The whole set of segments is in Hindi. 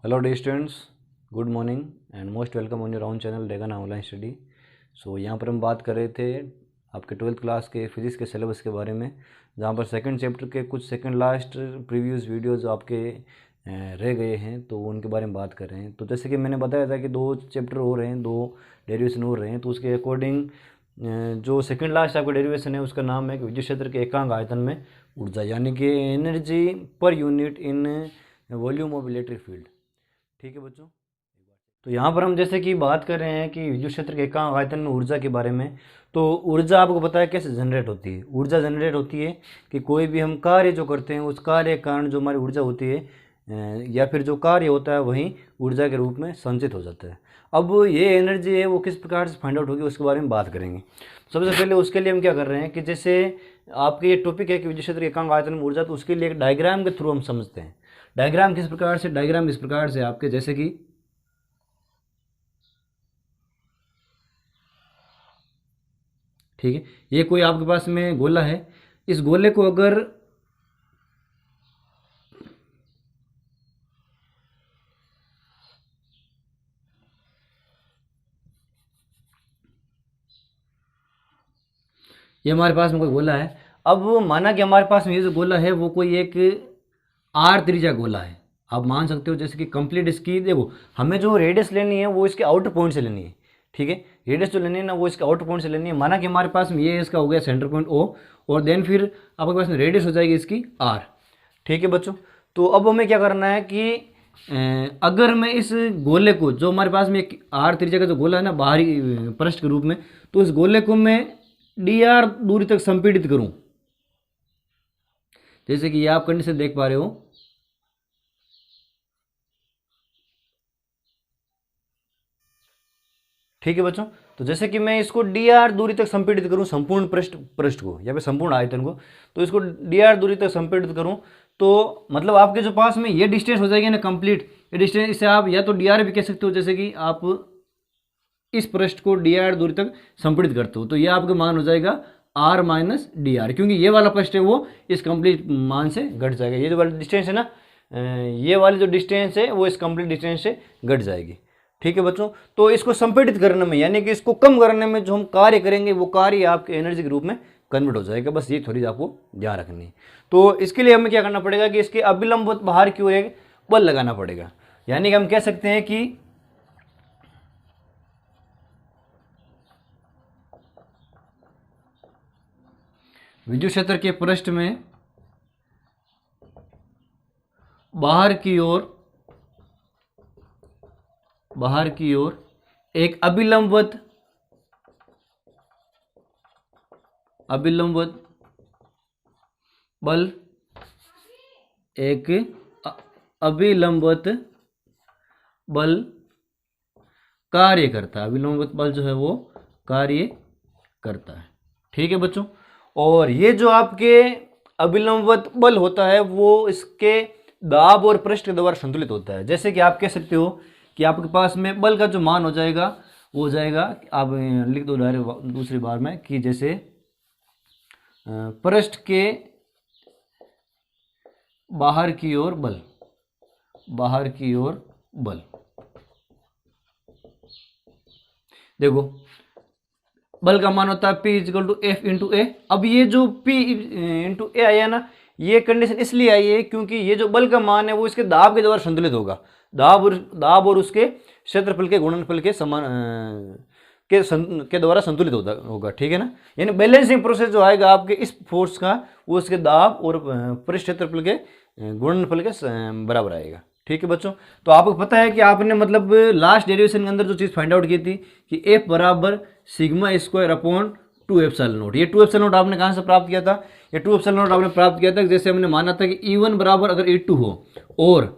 Hello dear students, good morning and most welcome on your own channel Degan online study. So यहाँ पर हम बात कर रहे थे आपके 12th क्लास के फिजिक्स के सिलेबस के बारे में, जहाँ पर सेकंड चैप्टर के कुछ सेकंड लास्ट प्रीवियस वीडियोस आपके रह गए हैं, तो उनके बारे में बात कर रहे हैं। तो जैसे कि मैंने बताया था कि 2 चैप्टर हो रहे हैं, 2 डेरिवेशन हो रहे हैं, तो उसके अकॉर्डिंग जो सेकंड लास्ट आपका डेरिवेशन है उसका नाम है कि विद्युत क्षेत्र के एकांक आयतन में ऊर्जा, यानी कि energy per unit in volume of electric field. ठीक है बच्चों, तो यहाँ पर हम जैसे कि बात कर रहे हैं कि विद्युत क्षेत्र के एकांक आयतन में ऊर्जा के बारे में। तो ऊर्जा आपको पता है कैसे जनरेट होती है। ऊर्जा जनरेट होती है कि कोई भी हम कार्य जो करते हैं उस कार्य के कारण जो हमारी ऊर्जा होती है या फिर जो कार्य होता है वही ऊर्जा के रूप में संचित हो जाता है। अब ये एनर्जी है वो किस प्रकार से फाइंड आउट होगी उसके बारे में बात करेंगे। सबसे पहले उसके लिए हम क्या कर रहे हैं कि जैसे आपके ये टॉपिक है कि विद्युत क्षेत्र के एकांक आयतन में ऊर्जा, तो उसके लिए एक डायग्राम के थ्रू हम समझते हैं। डायग्राम किस प्रकार से, डायग्राम इस प्रकार से आपके जैसे कि ठीक है, ये कोई आपके पास में गोला है। इस गोले को अगर ये हमारे पास में कोई गोला है, अब माना कि हमारे पास में ये जो गोला है वो कोई एक आर त्रिज्या गोला है। आप मान सकते हो जैसे कि कंप्लीट इसकी देखो, हमें जो रेडियस लेनी है वो इसके आउटर पॉइंट से लेनी है। ठीक है, रेडियस जो लेनी है ना वो इसके आउटर पॉइंट से लेनी है। माना कि हमारे पास में ये इसका हो गया सेंटर पॉइंट ओ, और देन फिर आपके पास में रेडियस हो जाएगी इसकी आर। ठीक है बच्चों, तो अब हमें क्या करना है कि अगर मैं इस गोले को, जो हमारे पास में एक आर त्रिज्या का जो गोला है ना बाहरी पृष्ठ के रूप में, तो इस गोले को मैं डी आर दूरी तक संपीड़ित करूं, जैसे कि ये आप कंडीशन देख पा रहे हो। ठीक है बच्चों, तो जैसे कि मैं इसको डी आर दूरी तक संपीड़ित करूं, संपूर्ण पृष्ठ को या फिर संपूर्ण आयतन को, तो इसको डी आर दूरी तक संपीड़ित करूं, तो मतलब आपके जो पास में ये डिस्टेंस हो जाएगी ना कंप्लीट, ये डिस्टेंस, इसे आप या तो डी आर भी कह सकते हो, जैसे कि आप इस पृष्ठ को डी आर दूरी तक संपीड़ित करते हो, तो ये आपका मान हो जाएगा आर माइनस डी आर, क्योंकि ये वाला पृष्ठ है वो इस कंप्लीट मान से घट जाएगा। ये जो वाला डिस्टेंस है ना, ये वाली जो डिस्टेंस है वो इस कंप्लीट डिस्टेंस से घट जाएगी। ठीक है बच्चों, तो इसको संपीड़ित करने में यानी कि इसको कम करने में जो हम कार्य करेंगे वो कार्य आपके एनर्जी के रूप में कन्वर्ट हो जाएगा। बस ये थोड़ी आपको ध्यान रखनी है। तो इसके लिए हमें क्या करना पड़ेगा कि इसके अभिलंब बाहर की ओर एक बल लगाना पड़ेगा, यानी कि हम कह सकते हैं कि विद्युत क्षेत्र के पृष्ठ में बाहर की ओर एक अभिलंबवत बल, एक अभिलंबवत बल कार्य करता है। अभिलंबवत बल जो है वो कार्य करता है। ठीक है बच्चों, और ये जो आपके अभिलंबवत बल होता है वो इसके दाब और पृष्ठ के द्वारा संतुलित होता है। जैसे कि आप कह सकते हो कि आपके पास में बल का जो मान हो जाएगा वो हो जाएगा, आप लिख दो डायरेक्ट दूसरी बार में, कि जैसे पृष्ठ के बाहर की ओर बल, देखो बल का मान होता है P is equal to F into A. अब ये जो P इंटू ए आया ना, ये कंडीशन इसलिए आई है क्योंकि ये जो बल का मान है वो इसके दाब के द्वारा संतुलित होगा। दाब और उसके क्षेत्रफल के गुणनफल के समान के द्वारा संतुलित होगा। ठीक है ना, यानी बैलेंसिंग प्रोसेस जो आएगा आपके इस फोर्स का वो उसके दाब और पृष्ठ क्षेत्रफल के गुणनफल के बराबर आएगा। ठीक है बच्चों, तो आपको पता है कि आपने मतलब लास्ट डेरिवेशन के अंदर जो चीज़ फाइंड आउट की थी कि F बराबर sigma square upon 2 epsilon not. ये 2 एप्सिलॉन नॉट आपने कहाँ से प्राप्त किया था? ये 2 एप्सिलॉन नॉट आपने प्राप्त किया था जैसे हमने माना था कि E1 बराबर अगर E2 हो और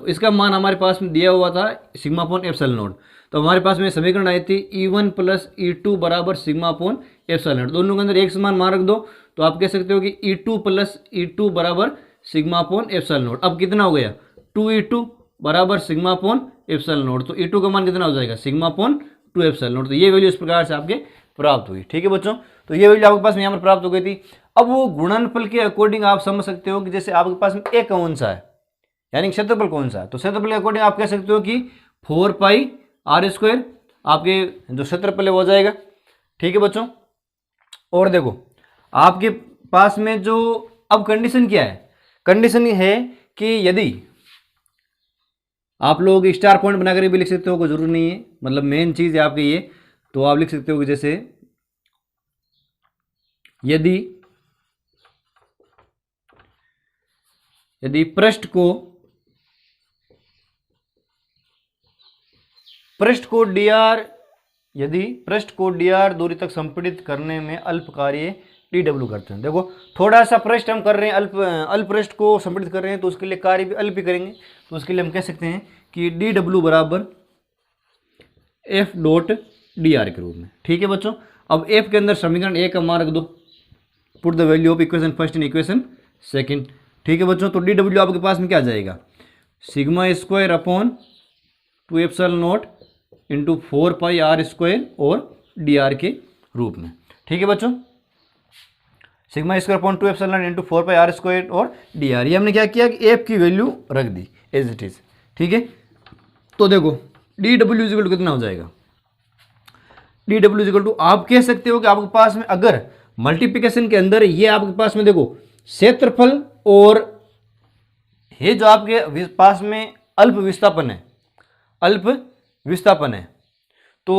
इसका मान हमारे पास में दिया हुआ था सिग्मा अपॉन एप्सिलॉन नॉट, तो हमारे पास में समीकरण आई थी E1 प्लस E2 बराबर सिग्मा अपॉन एप्सिलॉन नॉट। दोनों के अंदर एक समान मान रख दो तो आप कह सकते हो कि E2 प्लस E2 बराबर सिग्मा अपॉन एप्सिलॉन नॉट। अब कितना हो गया? 2E2 बराबर सिग्मा अपॉन एप्सिलॉन नॉट, तो E2 का मान कितना हो जाएगा? Sigma upon 2 epsilon not. तो ये वैल्यू इस प्रकार से आपके प्राप्त हुई। ठीक है बच्चों, तो ये वैल्यू आपके पास में यहाँ पर प्राप्त हो गई थी। अब वो गुणनफल के अकॉर्डिंग आप समझ सकते हो कि जैसे आपके पास में ए कौन सा है, यानी क्षेत्रफल कौन सा है, तो क्षेत्रफल के अकॉर्डिंग आप कह सकते हो कि 4πr² आपके जो क्षेत्रफल है वो हो जाएगा। ठीक है बच्चों, और देखो आपके पास में जो अब कंडीशन क्या है, कंडीशन ये है कि यदि आप लोग स्टार पॉइंट बनाकर भी लिख सकते हो, कोई जरूरी नहीं है, मतलब मेन चीज है आपके ये, तो आप लिख सकते हो कि जैसे यदि पृष्ठ को dr दूरी तक संपीड़ित करने में अल्प कार्य dw करते हैं। देखो थोड़ा सा पृष्ठ हम कर रहे हैं, अल्प पृष्ठ को संपीड़ित कर रहे हैं, तो उसके लिए कार्य भी अल्प ही करेंगे, तो उसके लिए हम कह सकते हैं कि dw बराबर f.dr के रूप में। ठीक है बच्चों, अब f के अंदर समीकरण 1 का मान रख दो, put the value of equation first in equation second. ठीक है बच्चों, तो dw आपके पास में क्या आ जाएगा, σ²/2ε0 इंटू 4πr² और dr के रूप में। ठीक है बच्चों, σ²/2ε0 इंटू 4πr² और dr, ये हमने क्या किया कि f की वैल्यू रख दी एज इट इज। ठीक है, तो देखो dw कितना हो जाएगा, dw आप कह सकते हो कि आपके पास में अगर मल्टीप्लिकेशन के अंदर ये आपके पास में देखो क्षेत्रफल और ये जो आपके पास में अल्प विस्थापन है, तो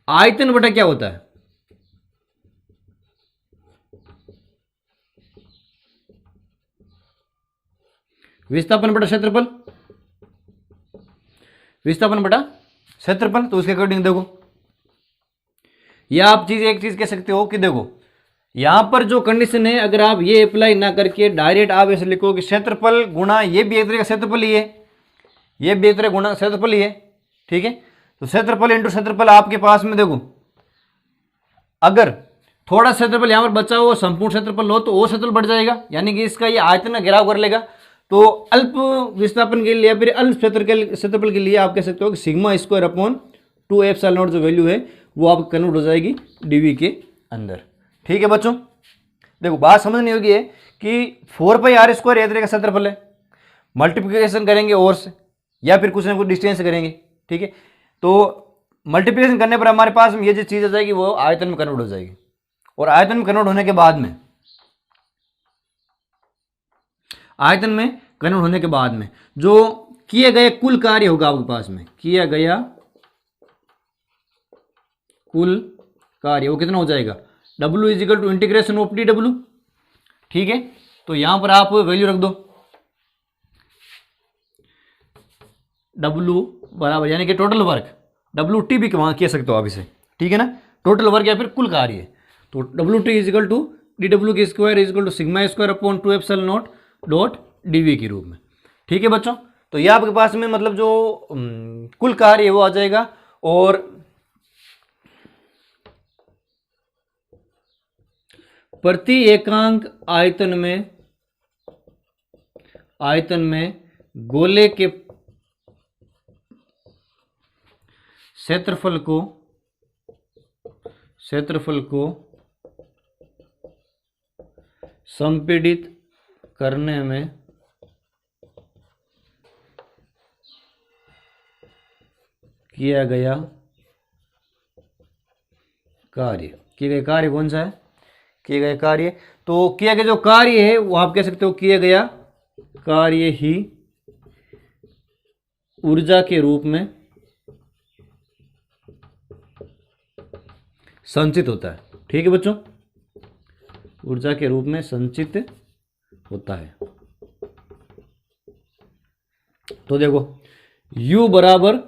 आयतन बटा क्या होता है, विस्थापन बटा क्षेत्रफल, तो उसके अकॉर्डिंग देखो या आप एक चीज कह सकते हो कि देखो यहां पर जो कंडीशन है, अगर आप ये अप्लाई ना करके डायरेक्ट आप ऐसे लिखो कि क्षेत्रफल गुणा ये भी एक तरह का क्षेत्रफल ही है, ये भी एक तरह गुणा क्षेत्रफल ही है। ठीक है, तो क्षेत्रफल इंटू क्षेत्रफल आपके पास में देखो, अगर थोड़ा क्षेत्रफल यहां पर बचा हो, संपूर्ण क्षेत्रफल हो, तो वो क्षेत्रफल बढ़ जाएगा, यानी कि इसका ये आयतन घेराव कर लेगा। तो अल्प विस्थापन के लिए या फिर अल्प क्षेत्रफल के लिए आप कह सकते हो कि σ²/2ε0 जो वैल्यू है वो आप कन्वर्ट हो जाएगी dv के अंदर। ठीक है बच्चों, देखो बात समझनी होगी है कि 4πr² एक तरह का क्षेत्रफल है, मल्टीप्लिकेशन करेंगे और से या फिर कुछ ना कुछ डिस्टेंस से करेंगे। ठीक है, तो मल्टीप्लिकेशन करने पर हमारे पास में ये जो चीज आ जाएगी वो आयतन में कन्वर्ट हो जाएगी, और आयतन में कन्वर्ट होने के बाद में जो किए गए कुल कार्य होगा आपके पास में, किया गया कुल कार्य वो कितना हो जाएगा, W = इंटीग्रेशन ऑफ dw। ठीक है, तो यहां पर आप वैल्यू रख दो, W बराबर यानी कि टोटल वर्क, WT भी कह सकते हो आप इसे। ठीक है ना, टोटल वर्क या फिर कुल कार्य, तो WT = dw² σ²/2ε0 dv के रूप में। ठीक है बच्चों, तो ये आपके पास में मतलब जो कुल कार्य है वो आ जाएगा, और प्रति एकांक आयतन में गोले के क्षेत्रफल को संपीड़ित करने में किया गया कार्य कौन सा है, किए गए कार्य, तो किया गया जो कार्य है वो आप कह सकते हो किया गया कार्य ही ऊर्जा के रूप में संचित होता है। ठीक है बच्चों, ऊर्जा के रूप में संचित होता है। तो देखो U बराबर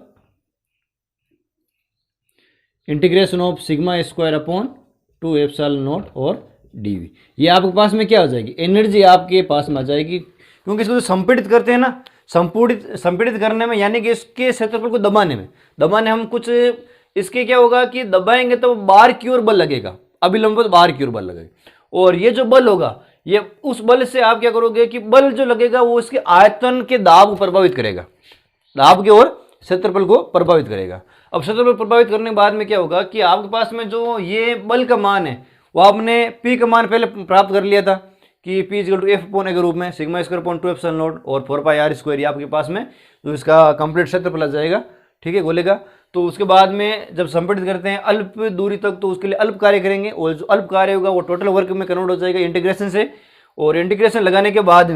इंटीग्रेशन ऑफ σ²/2ε0 और dv, ये आपके पास में क्या हो जाएगी, एनर्जी आपके पास में आ जाएगी, क्योंकि इसको जो संपीड़ित करते हैं ना, संपीड़ित करने में यानी कि इसके क्षेत्रफल को दबाने हम कुछ इसके क्या होगा कि दबाएंगे तो बाहर की ओर बल लगेगा, अभिलंब तो बाहर की ओर बल लगेगा, और ये जो बल होगा ये उस बल से आप क्या करोगे कि बल जो लगेगा वो इसके आयतन के दाब को प्रभावित करेगा, दाब के और क्षेत्रफल को प्रभावित करेगा। अब क्षेत्रफल प्रभावित करने के बाद में क्या होगा कि आपके पास में जो ये बल का मान है वो आपने P का मान पहले प्राप्त कर लिया था कि P equal to F upon A के रूप में sigma square upon 2 epsilon not और 4πr² ये आपके पास में जो इसका कंप्लीट क्षेत्रफल आ जाएगा, ठीक है, गोले का। तो उसके बाद में जब संपीड़ित करते हैं अल्प दूरी तक तो उसके लिए अल्प कार्य करेंगे और जो अल्प कार्य होगा वो टोटल वर्क में कन्वर्ट हो जाएगा इंटीग्रेशन से। और इंटीग्रेशन लगाने के बाद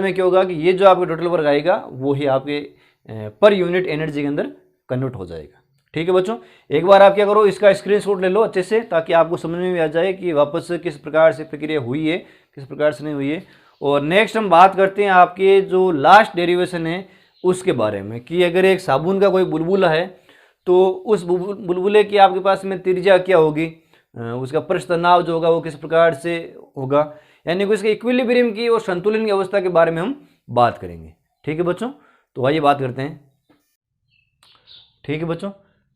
में क्या होगा कि ये जो आपका टोटल वर्क आएगा वो ही आपके पर यूनिट एनर्जी के अंदर कन्वर्ट हो जाएगा, ठीक है बच्चों। एक बार आप क्या करो, इसका स्क्रीनशॉट ले लो अच्छे से, ताकि आपको समझ में भी आ जाए कि वापस किस प्रकार से प्रक्रिया हुई है, किस प्रकार से नहीं हुई है। और नेक्स्ट हम बात करते हैं आपके जो लास्ट डेरिवेशन है उसके बारे में, कि अगर एक साबुन का कोई बुलबुला है तो उस बुलबुले की आपके पास में त्रिज्या क्या होगी, उसका पृष्ठ तनाव जो होगा वो किस प्रकार से होगा, यानी कि उसके इक्विलिब्रियम की और संतुलन की अवस्था के बारे में हम बात करेंगे, ठीक है बच्चों। तो आइए बात करते हैं, ठीक है बच्चों।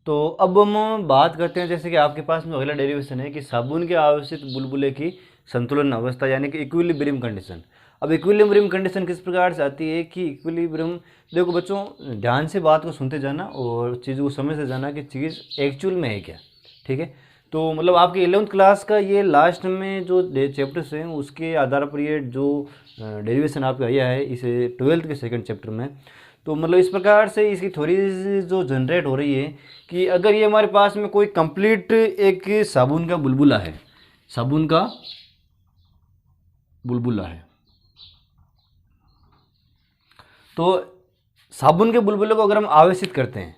तो अब हम बात करते हैं जैसे कि आपके पास में अगला डेरिवेशन है कि साबुन के आवेशित बुलबुले की संतुलन अवस्था यानी कि इक्विलिब्रियम कंडीशन। अब इक्विलिब्रियम कंडीशन किस प्रकार से आती है कि इक्विलिब्रियम, देखो बच्चों ध्यान से बात को सुनते जाना और चीज़ को समझते जाना कि चीज़ एक्चुअल में है क्या, ठीक है। तो मतलब आपकी 11th क्लास का ये लास्ट में जो चैप्टर्स हैं उसके आधार पर ये जो डेरिवेशन आपका आया है इसे 12th के सेकंड चैप्टर में। तो मतलब इस प्रकार से इसकी थ्योरी जो जनरेट हो रही है कि अगर ये हमारे पास में कोई कंप्लीट एक साबुन का बुलबुला है, साबुन का बुलबुला है, तो साबुन के बुलबुले को अगर हम आवेशित करते हैं,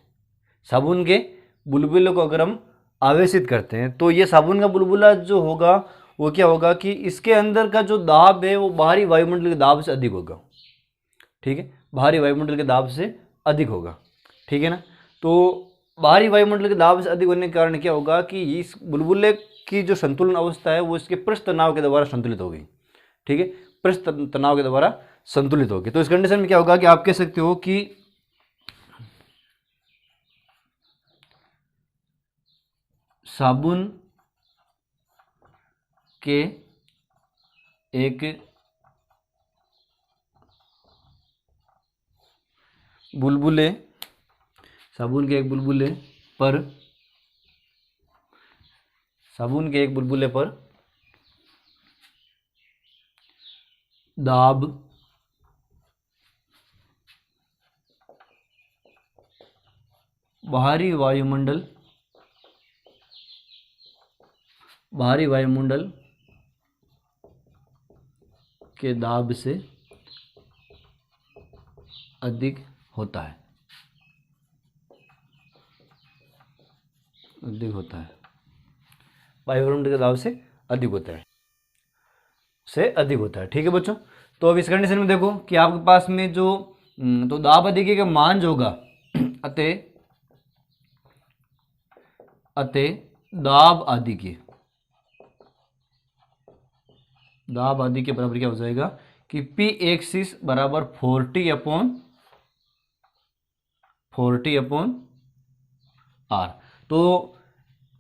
साबुन के बुलबुले को अगर हम आवेशित करते हैं तो ये साबुन का बुलबुला जो होगा वो क्या होगा कि इसके अंदर का जो दाब है वो बाहरी वायुमंडल के दाब से अधिक होगा, ठीक है, बाहरी वायुमंडल के दाब से अधिक होगा, ठीक है ना। तो बाहरी वायुमंडल के दाब से अधिक होने के कारण क्या होगा कि इस बुलबुले की जो संतुलन अवस्था है वो इसके पृष्ठ तनाव के द्वारा संतुलित होगी, ठीक है, पृष्ठ तनाव के द्वारा संतुलित होगी। तो इस कंडीशन में क्या होगा कि आप कह सकते हो कि साबुन के एक बुलबुले, साबुन के एक बुलबुले पर, साबुन के एक बुलबुले पर दाब बाहरी वायुमंडल के दाब से अधिक होता है, वायुमंडल के दाब से अधिक होता है, ठीक है बच्चों। तो अब इस कंडीशन में देखो कि आपके पास में जो तो दाब अधिक का मान जो होगा अतः दाब आदि के बराबर क्या हो जाएगा कि P एक्सिस बराबर 40 अपॉन R। तो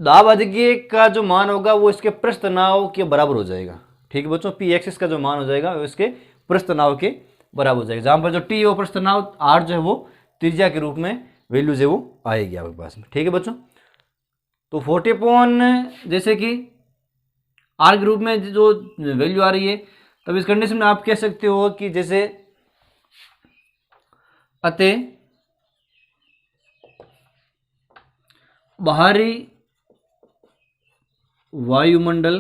दाब अधिक्य का जो मान होगा वो इसके पृष्ठ तनाव के बराबर हो जाएगा, ठीक है बच्चों। P एक्सिस का जो मान हो जाएगा वो इसके पृष्ठ तनाव के बराबर हो जाएगा, जहां पर जो T है वो पृष्ठ तनाव, R जो है वो त्रिज्या के रूप में वैल्यू जो वो आएगी आपके पास में, ठीक है बच्चों। तो 40 अपॉन जैसे कि R के रूप में जो वैल्यू आ रही है, तब इस कंडीशन में आप कह सकते हो कि जैसे अतः बाहरी वायुमंडल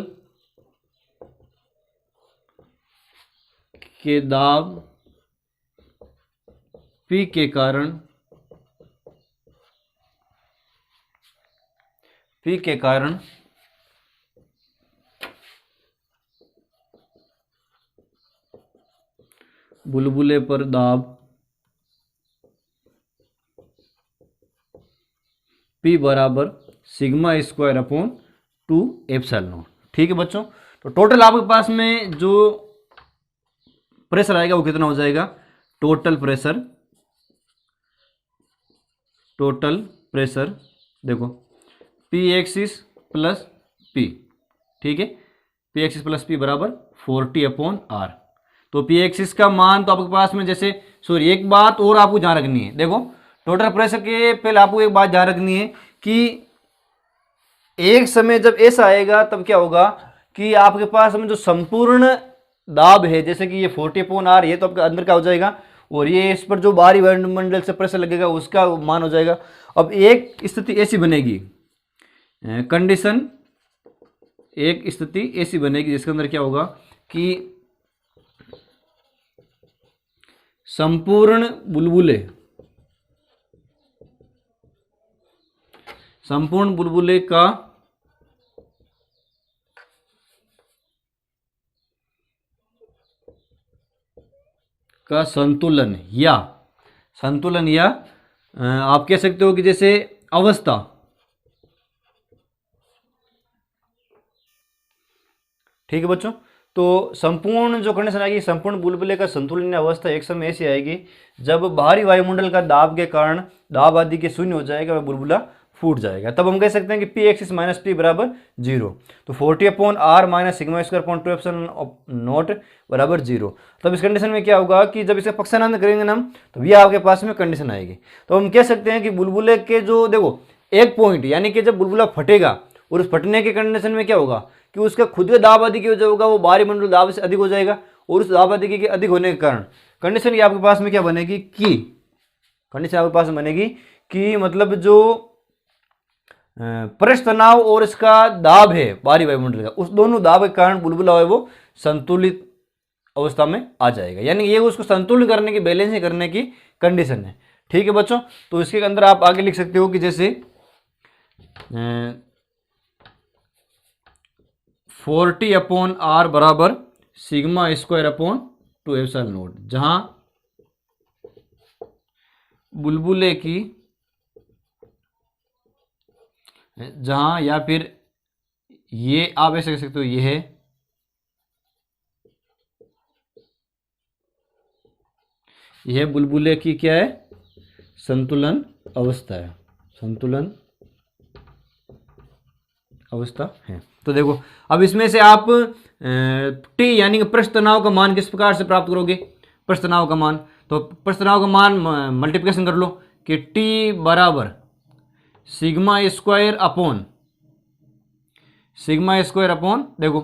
के दाब P के कारण बुलबुले पर दाब P बराबर sigma square upon 2 epsilon not, ठीक है बच्चों। तो टोटल आपके पास में जो प्रेशर आएगा वो कितना हो जाएगा, टोटल प्रेशर देखो P एक्सिस प्लस P, ठीक है, P एक्सिस प्लस P बराबर 40 अपॉन R। तो P एक्सिस का मान तो आपके पास में जैसे एक बात और आपको ध्यान रखनी है, देखो टोटल प्रेशर के पहले आपको एक बात ध्यान रखनी है कि एक समय जब ऐसा आएगा तब क्या होगा कि आपके पास में जो संपूर्ण दाब है, जैसे कि ये 40/R, ये तो आपका अंदर का हो जाएगा, और ये इस पर जो बाहरी वायुमंडल से प्रेशर लगेगा उसका मान हो जाएगा। अब एक स्थिति ऐसी बनेगी, कंडीशन एक स्थिति ऐसी बनेगी जिसके अंदर क्या होगा कि संपूर्ण बुलबुले का संतुलन या आप कह सकते हो कि जैसे अवस्था, ठीक है बच्चों। तो संपूर्ण जो कंडीशन आएगी, संपूर्ण बुलबुले का संतुलन अवस्था एक समय ऐसी आएगी जब बाहरी वायुमंडल का दाब के कारण दाब आदि के शून्य हो जाएगा, वह बुलबुला फूट जाएगा। तब हम कह सकते हैं कि पी एक्सिस माइनस टी बराबर 0। तो 40/R minus sigma square upon 2 epsilon not बराबर 0। तब इस कंडीशन में क्या होगा कि जब इसका पक्षानंद करेंगे ना हम, तो ये आपके पास में कंडीशन आएगी। तो हम कह सकते हैं कि बुलबुले के जो देखो एक पॉइंट, यानी कि जब बुलबुला फटेगा और उस फटने के कंडीशन में क्या होगा कि उसका खुद का दाब अधिक हो जाएगा, वो बाहरी मंडल दाब से अधिक हो जाएगा, और उस दाब अधिक के अधिक होने के कारण कंडीशन ये आपके पास में क्या बनेगी कि कंडीशन आपके पास बनेगी कि मतलब जो पृष्ठ तनाव और इसका दाब है बाहरी वायुमंडल का, उस दोनों दाब के कारण बुलबुला है वो संतुलित अवस्था में आ जाएगा, यानी ये उसको संतुलित करने की, बैलेंस करने की कंडीशन है। ठीक है बच्चों, तो इसके अंदर आप आगे लिख सकते हो कि जैसे 40/R बराबर sigma square upon 2 epsilon not, जहां बुलबुले की या फिर ये आप ऐसे कह सकते हो, ये है यह बुलबुले की क्या है, संतुलन अवस्था है, संतुलन अवस्था है। तो देखो अब इसमें से आप टी यानी कि पृष्ठ तनाव का मान किस प्रकार से प्राप्त करोगे, पृष्ठ तनाव का मान, तो पृष्ठ तनाव का मान मल्टीप्लिकेशन कर लो कि टी बराबर सिग्मा स्क्वायर अपॉन देखो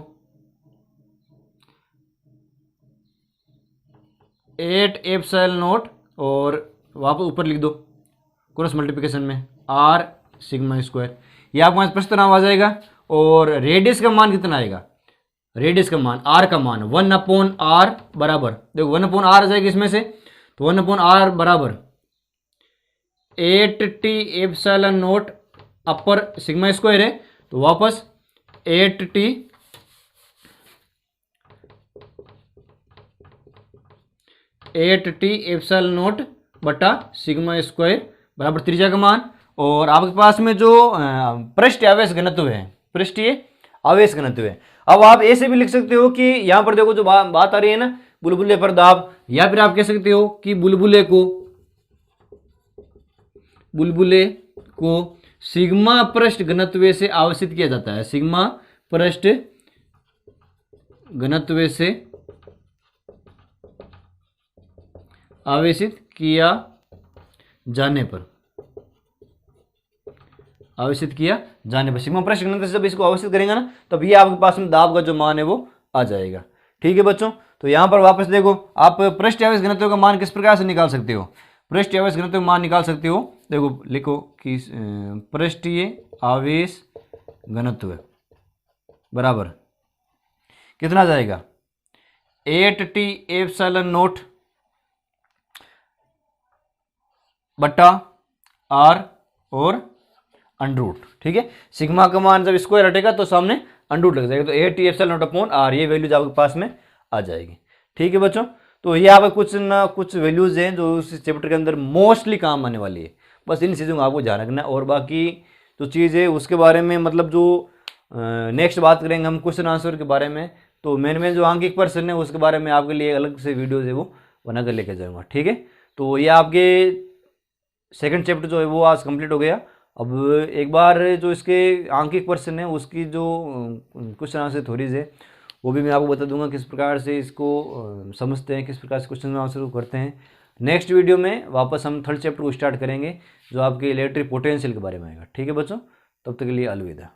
8 एप्सिलॉन नॉट, और वापस ऊपर लिख दो क्रॉस मल्टीप्लिकेशन में आर सिग्मा स्क्वायर, ये आपके पास पृष्ठ तनाव आ जाएगा। और रेडियस का मान कितना आएगा, रेडियस का मान आर का मान 1/R बराबर, देखो 1/R आ जाएगा इसमें से, तो 1/R बराबर 8t epsilon not upper sigma square है, तो वापस 8t एप्सिलॉन नॉट बटा सिग्मा स्क्वायर बराबर त्रिज्या का मान। और आपके पास में जो पृष्ठीय आवेश घनत्व है, पृष्ठीय आवेश घनत्व है, अब आप ऐसे भी लिख सकते हो कि यहां पर देखो जो बात आ रही है ना बुलबुले पर दाब, या फिर आप कह सकते हो कि बुलबुले को सिग्मा पृष्ठ घनत्व से आवेशित किया जाता है, सिग्मा पृष्ठ घनत्व से आवेशित किया जाने पर सिग्मा पृष्ठ घनत्व से जब इसको आवेशित करेंगे ना, तब ये आपके पास में दाब का जो मान है वो आ जाएगा। ठीक है बच्चों, तो यहां पर वापस देखो आप पृष्ठीय आवेश घनत्व का मान किस प्रकार से निकाल सकते हो, पृष्ठीय आवेश घनत्व का मान निकाल सकते हो, देखो लिखो कि पृष्ठीय आवेश घनत्व बराबर कितना आ जाएगा 8t एप्सिलॉन नॉट बट्टा R और अंडरूट। ठीक है, सिग्मा का मान जब स्क्वायर हटेगा तो सामने अंडरूट लग जाएगा, तो 8t epsilon not upon R, ये वैल्यूज आपके पास में आ जाएगी। ठीक है बच्चों, तो ये आपके कुछ ना कुछ वैल्यूज हैं जो उस चैप्टर के अंदर मोस्टली काम आने वाली है, बस इन चीज़ों का आपको ध्यान रखना है। और बाकी जो चीज़ है उसके बारे में मतलब जो नेक्स्ट बात करेंगे हम क्वेश्चन आंसर के बारे में, तो मेन जो आंकिक प्रश्न है उसके बारे में आपके लिए अलग से वीडियोज है वो बनाकर लेके जाऊँगा। ठीक है, तो ये आपके सेकंड चैप्टर जो है वो आज कंप्लीट हो गया। अब एक बार जो इसके आंकिक प्रश्न है उसकी जो क्वेश्चन आंसर थ्योरीज है वो भी मैं आपको बता दूंगा किस प्रकार से इसको समझते हैं, किस प्रकार से क्वेश्चन आंसर को करते हैं। नेक्स्ट वीडियो में वापस हम थर्ड चैप्टर को स्टार्ट करेंगे जो आपके इलेक्ट्रिक पोटेंशियल के बारे में आएगा। ठीक है बच्चों, तब तक के लिए अलविदा।